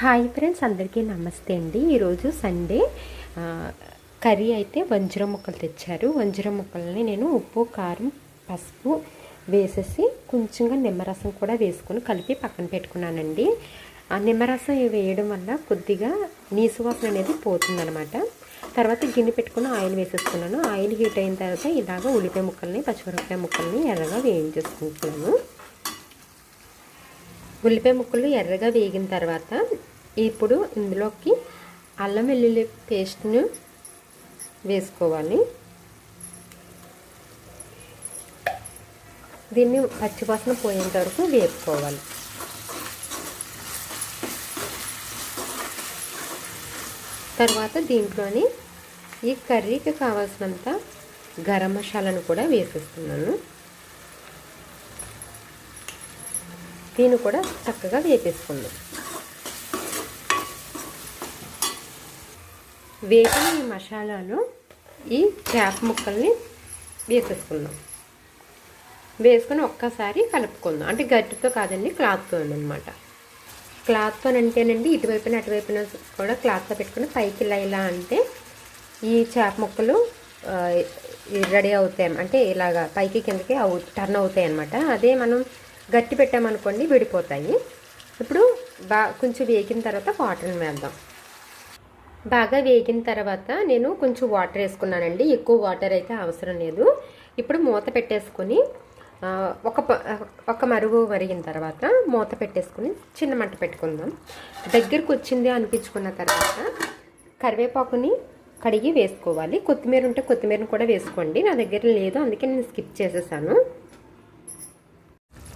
Hi friends, అందరికీ నమస్తే అండి. ఈరోజు సండే. కర్రీ అయితే వంజరం ముక్కలు తెచ్చారు. వంజరం ముక్కల్ని నేను ఉప్పు, కారం, పసుపు వేసేసి కొంచెంగా నిమ్మరసం కూడా వేసుకొని కలిపి పక్కన పెట్టుకున్నానండి. ఆ నిమ్మరసం వేయడం వల్ల కొద్దిగా నీసు వాసన అనేది పోతుందనమాట. తర్వాత గిన్నె పెట్టుకుని ఆయిల్ వేసేసుకున్నాను. ఆయిల్ హీట్ అయిన తర్వాత ఇలాగ ఉల్లిపాయ ముక్కల్ని, పచ్చిమిరపకాయ ముక్కల్ని ఎర్రగా వేయించేసుకుంటున్నాను. ఉల్లిపాయ ముక్కలు ఎర్రగా వేగిన తర్వాత ఇప్పుడు ఇందులోకి అల్లం వెల్లుల్లి పేస్ట్ను వేసుకోవాలి. దీన్ని పచ్చివాసన పోయేంత వరకు వేపుకోవాలి. తర్వాత దీంట్లోని ఈ కర్రీకి కావాల్సినంత గరం మసాలాను కూడా వేసేస్తున్నాను. దీన్ని కూడా చక్కగా వేపేసుకుందాం. వేసిన ఈ మసాలాలో ఈ చేప ముక్కల్ని వేసేసుకుందాం. వేసుకొని ఒక్కసారి కలుపుకుందాం. అంటే గట్టితో కాదండి, క్లాత్తో అనమాట. క్లాత్తో అంటేనండి ఇటువైపున అటువైపున కూడా క్లాత్తో పెట్టుకుని పైకి ఇలా అంటే ఈ చేప ముక్కలు రెడీ అవుతాయి. అంటే ఇలాగా పైకి కిందకి టర్న్ అవుతాయి అన్నమాట. అదే మనం గట్టి పెట్టామనుకోండి విడిపోతాయి. ఇప్పుడు కొంచెం వేగిన తర్వాత వాటర్ని వేద్దాం. బాగా వేగిన తర్వాత నేను కొంచెం వాటర్ వేసుకున్నానండి. ఎక్కువ వాటర్ అయితే అవసరం లేదు. ఇప్పుడు మూత పెట్టేసుకొని ఒక మరుగు మరిగిన తర్వాత మూత పెట్టేసుకుని చిన్న మంట పెట్టుకుందాం. దగ్గరకు వచ్చింది అనిపించుకున్న తర్వాత కరివేపాకుని కడిగి వేసుకోవాలి. కొత్తిమీర ఉంటే కొత్తిమీరని కూడా వేసుకోండి. నా దగ్గర లేదు, అందుకే నేను స్కిప్ చేసేసాను.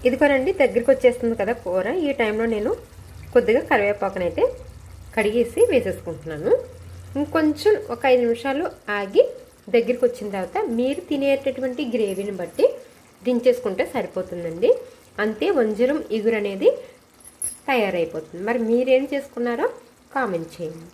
ఇది కూడా అండి దగ్గరికి వచ్చేస్తుంది కదా కూర. ఈ టైంలో నేను కొద్దిగా కరివేపాకునైతే కడిగేసి వేసేసుకుంటున్నాను. ఇంకొంచెం ఒక 5 నిమిషాలు ఆగి దగ్గరికి వచ్చిన తర్వాత మీరు తినేటటువంటి గ్రేవీని బట్టి దించేసుకుంటే సరిపోతుందండి. అంతే, వంజరం ఇగురు అనేది తయారైపోతుంది. మరి మీరేం చేసుకున్నారో కామెంట్ చేయండి.